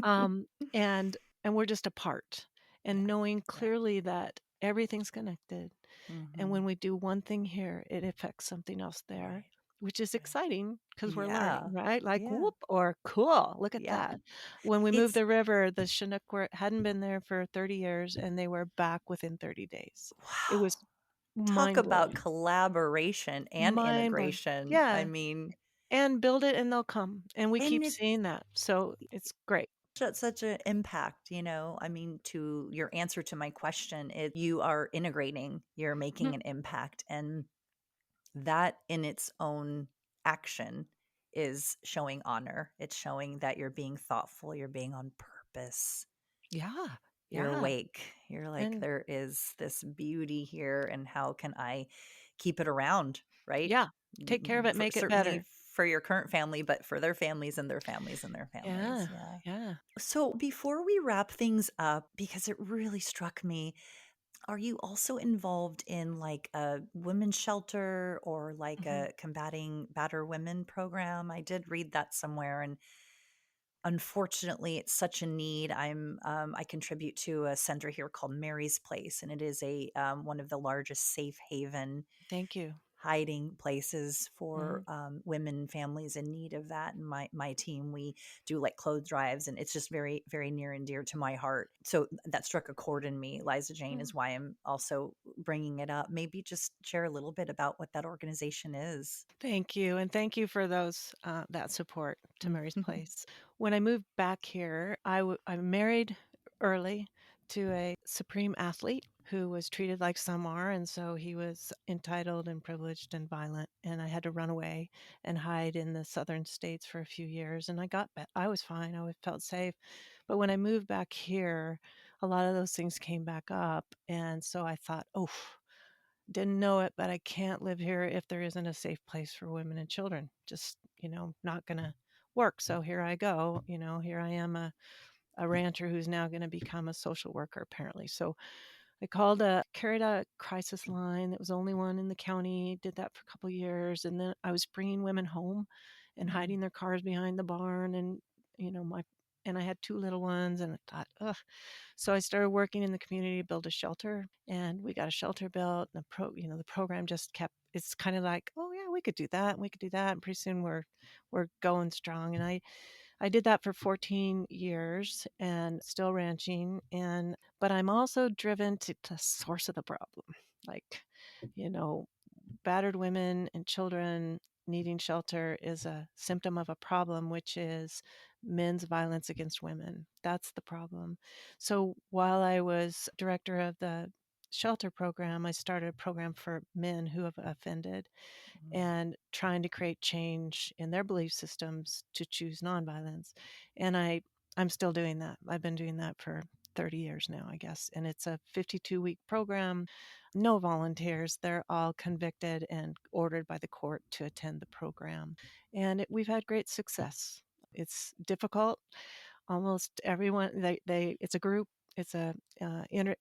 S1: Um, and we're just a part. And
S2: Yeah.
S1: knowing
S2: Yeah.
S1: clearly that everything's connected, and
S2: Hmm.
S1: when we do one thing here, it affects something else there,
S2: Right.
S1: which is
S2: Right.
S1: exciting because 'cause we're learning,
S2: Yeah.
S1: right? Like,
S2: Yeah.
S1: "Whoop," or "Cool, look at
S2: Yeah.
S1: that." When we moved
S2: It's
S1: the river, the Chinook hadn't been there for 30 years, and they were back within 30 days. It
S2: wow.
S1: was
S2: Talk about
S1: mind-blowing.
S2: collaboration and
S1: Mind-blowing.
S2: integration. I
S1: Yeah,
S2: mean,
S1: and build it and they'll come, and we
S2: and
S1: keep
S2: it's
S1: seeing that, so it's great.
S2: such an impact, I mean, to your answer to my question, you are integrating, you're
S1: Mhm.
S2: making an impact, and that in its own action is showing honor. It's showing that you're being thoughtful, you're being on purpose.
S1: Yeah,
S2: You're
S1: yeah,
S2: awake. You're like,
S1: and
S2: there is this beauty here, and how can I keep it around, right?
S1: yeah, take care of it,
S2: For,
S1: make it
S2: certainly
S1: better.
S2: for your current family, but for their families and their families and their families.
S1: Yeah,
S2: Yeah.
S1: yeah.
S2: So before we wrap things up, because it really struck me, are you also involved in like a women's shelter or like
S1: Mhm.
S2: a combating batter women program? I did read that somewhere, and unfortunately, it's such a need. I contribute to a center here called Mary's Place, and it is a one of the largest safe haven
S1: Thank you.
S2: hiding places for
S1: Mhm.
S2: women families in need of that. And my team, we do like clothes drives, and it's just very very near and dear to my heart. So that struck a chord in me. Liza Jane
S1: Mm.
S2: is why I'm also bringing it up. Maybe just share a little bit about what that organization is.
S1: Thank you, and thank you for that support to Mary's Place. When I moved back here, I married early to a supreme athlete who was treated like some are, and so he was entitled and privileged and violent, and I had to run away and hide in the southern states for a few years, and I was fine, felt safe, but when I moved back here, a lot of those things came back up, and so I thought, "Oh, didn't know it, but I can't live here if there isn't a safe place for women and children. Just, not gonna work." So here I go. Here I am, a rancher who's now gonna become a social worker, apparently. So I carried a crisis line. That was the only one in the county, did that for a couple years. And then I was bringing women home and
S2: Mm,
S1: hiding their cars behind the barn. And, and I had two little ones, and I thought, ugh. So I started working in the community to build a shelter, and we got a shelter built. And the program just kept. It's kind of like, oh yeah, we could do that, and we could do that, and pretty soon we're going strong. And I did that for 14 years and still ranching. But I'm also driven to the source of the problem, like, you know, battered women and children needing shelter is a symptom of a problem, which is men's violence against women. That's the problem. So while I was director of the shelter program, I started a program for men who have offended,
S2: mm,
S1: and trying to create change in their belief systems to choose nonviolence. And I'm still doing that. I've been doing that for 30 years now, I guess. And it's a 52-week program, no volunteers. They're all convicted and ordered by the court to attend the program. And we've had great success. It's difficult. Almost everyone, it's a group, it's a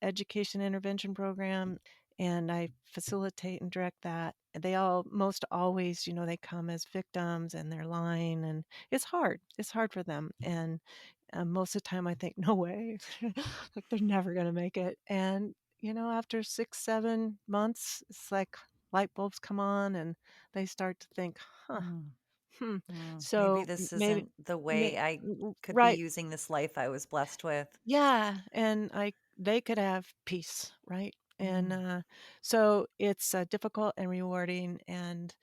S1: education intervention program, and I facilitate and direct that. They all, most always, they come as victims and they're lying, and it's hard. It's hard for them. And most of the time I think, no way, like they're never going to make it. And, after 6, 7 months, it's like light bulbs come on and they start to think, huh,
S2: mm.
S1: hmm.
S2: Maybe
S1: So
S2: this
S1: maybe,
S2: isn't the way I could be
S1: right.
S2: using this life I was blessed with.
S1: Yeah, and they could have peace, right? And,
S2: Mm.
S1: so it's, difficult and rewarding, and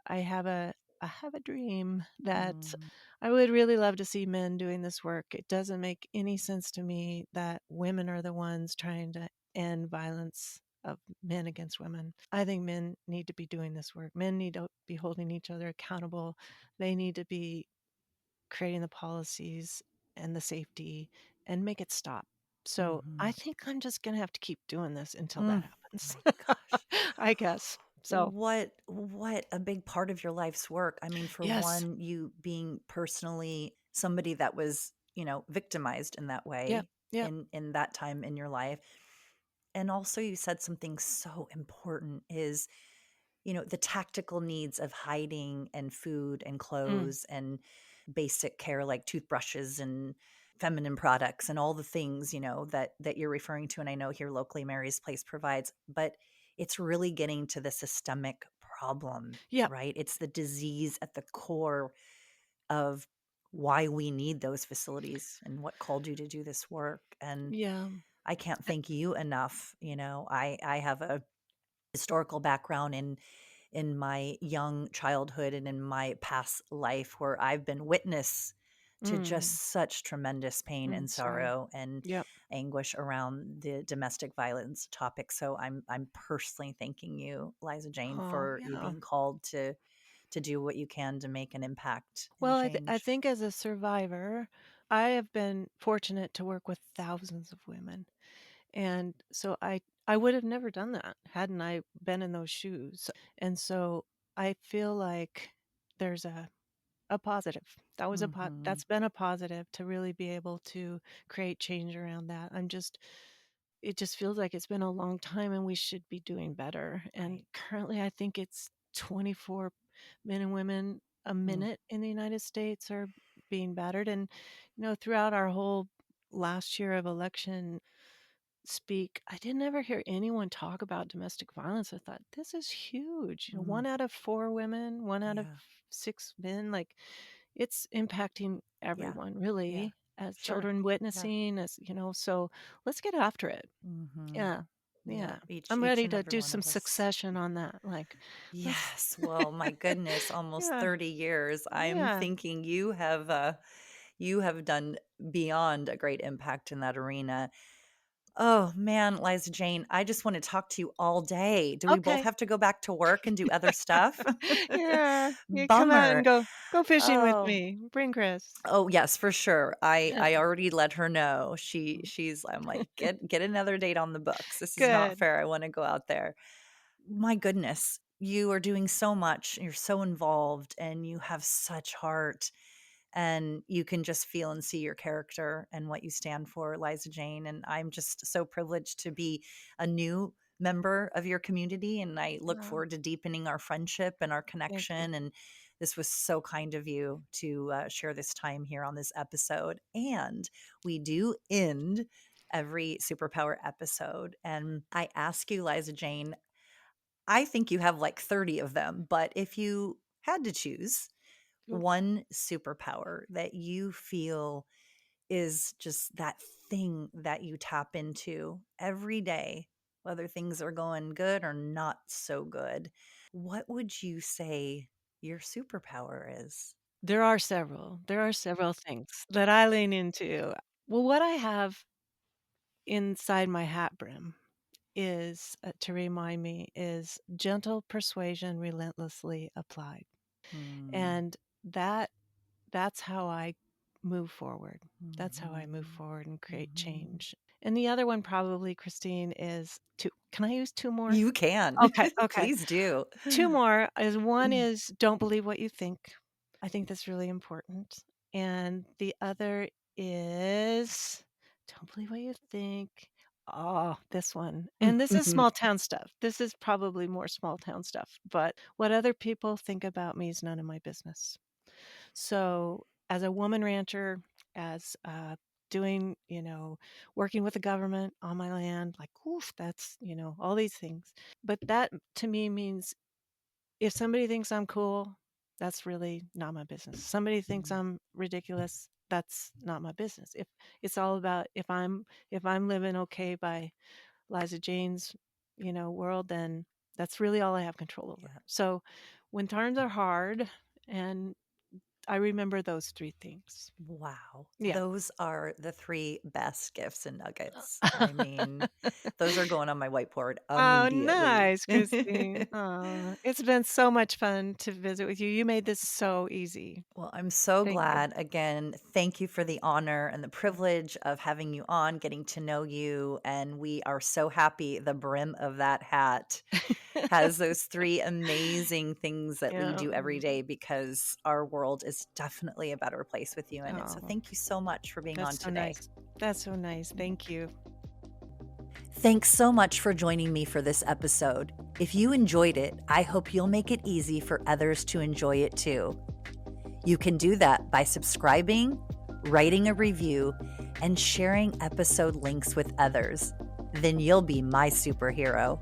S1: I have a I have a dream that
S2: Mm.
S1: I would really love to see men doing this work. It doesn't make any sense to me that women are the ones trying to end violence of men against women. I think men need to be doing this work. Men need to be holding each other accountable. They need to be creating the policies and the safety and make it stop. So I
S2: Mhm.
S1: think I'm just gonna have to keep doing this until that
S2: Mm.
S1: happens.
S2: My gosh.
S1: I guess. So,
S2: What a big part of your life's work. I mean, for
S1: yes.
S2: one, you being personally somebody that was, victimized in that
S1: Yep.
S2: way
S1: Yep.
S2: in that time in your life. And also you said something so important is, the tactical needs of hiding and food and
S1: Mm.
S2: clothes and basic care like toothbrushes and feminine products and all the things, that you're referring to. And I know here locally Mary's Place provides, but it's really getting to the systemic problem,
S1: Yep.
S2: right? It's the disease at the core of why we need those facilities and what called you to do this work. And
S1: Yeah.
S2: I can't thank you enough. I have a historical background in my young childhood and in my past life where I've been witness to
S1: Mm.
S2: just such tremendous pain and
S1: Sorry.
S2: sorrow and
S1: Yep.
S2: anguish around the domestic violence topic. So I'm personally thanking you, Liza Jane,
S1: Oh,
S2: for you
S1: yeah.
S2: being called to do what you can to make an impact and
S1: Well, I
S2: change.
S1: think as a survivor, I have been fortunate to work with thousands of women. And so I would have never done that hadn't I been in those shoes. And so I feel like there's a positive.
S2: Mhm.
S1: That's been a positive to really be able to create change around that. It just feels like it's been a long time and we should be doing better. And
S2: Right.
S1: currently I think it's 24 men and women a
S2: Mm.
S1: minute in the United States are being battered. And throughout our whole last year of election speak, I didn't ever hear anyone talk about domestic violence. I thought, this is huge.
S2: Mm.
S1: 1 out of 4 women, 1 out of
S2: Yeah.
S1: 6 men, like, it's impacting
S2: Yeah.
S1: everyone,
S2: Yeah.
S1: really, as
S2: Sure.
S1: children
S2: Yeah.
S1: witnessing, so let's get after it.
S2: Mhm.
S1: Yeah,
S2: Yep.
S1: yeah.
S2: Each
S1: I'm
S2: each
S1: ready
S2: and
S1: to
S2: every
S1: do
S2: one
S1: some
S2: of us.
S1: succession on that, like, let's
S2: Yes. Well, my goodness, almost
S1: yeah,
S2: 30 years. I'm
S1: yeah.
S2: thinking you have done beyond a great impact in that arena. Oh man, Liza Jane, I just want to talk to you all day. Do we both
S1: Okay.
S2: have to go back to work and do other stuff?
S1: Yeah, you come out and
S2: Bummer.
S1: go fishing with
S2: Oh.
S1: me. Bring Chris.
S2: Oh, yes, for sure. I
S1: Yeah.
S2: I already let her know. She's I'm like, "Get another date on the books. This is not
S1: Good.
S2: fair. I wanna go out there." My goodness, you are doing so much. You're so involved and you have such heart and you can just feel and see your character and what you stand for, Liza Jane. And I'm just so privileged to be a new member of your community. And I look
S1: Oh,
S2: forward to deepening our friendship and our
S1: thank you.
S2: connection. And this was so kind of you to share this time here on this episode. And we do end every superpower episode. And I ask you, Liza Jane, I think you have like 30 of them, but if you had to choose
S1: Oof.
S2: one superpower that you feel is just that thing that you tap into every day, whether things are going good or not so good, what would you say your superpower is?
S1: There are several. There are several things that I lean into. Well, what I have inside my hat brim is, to remind me, is gentle persuasion relentlessly applied.
S2: Hmm.
S1: And that that's how I move forward. That's how I move
S2: Mhm.
S1: forward and create
S2: Mhm.
S1: change. And the other one probably, Christine, is 2. Can I use 2 more?
S2: You can.
S1: Okay, okay.
S2: Please do.
S1: 2 more is one is don't believe what you think. I think that's really important. And the other is don't believe what you think. Oh, this one. And this is small town stuff. This is probably more small town stuff, but what other people think about me is none of my business. So, as a woman rancher, as doing, working with the government on my land, like, oof, that's, all these things. But that to me means if somebody thinks I'm cool, that's really not my business. Somebody thinks
S2: Mhm.
S1: I'm ridiculous, that's not my business. If it's all about if I'm living okay by Liza Jane's, world, then that's really all I have control over.
S2: Yeah.
S1: So when times are hard, and I remember those 3 things.
S2: Wow.
S1: Yeah.
S2: Those are the 3 best gifts and nuggets. I mean, those are going on my whiteboard
S1: Oh,
S2: immediately.
S1: nice, Kristine. It's been so much fun to visit with you. You made this so easy.
S2: Well, I'm so
S1: Thank you.
S2: glad. Again, thank you for the honor and the privilege of having you on, getting to know you. And we are so happy the brim of that hat has those 3 amazing things that lead
S1: Yeah.
S2: you every day, because our world is definitely a better place with you in it. So
S1: Oh,
S2: thank you so much for being on
S1: that's so
S2: today.
S1: nice. That's so nice. Thank you.
S2: Thanks so much for joining me for this episode. If you enjoyed it, I hope you'll make it easy for others to enjoy it too. You can do that by subscribing, writing a review, and sharing episode links with others. Then you'll be my superhero.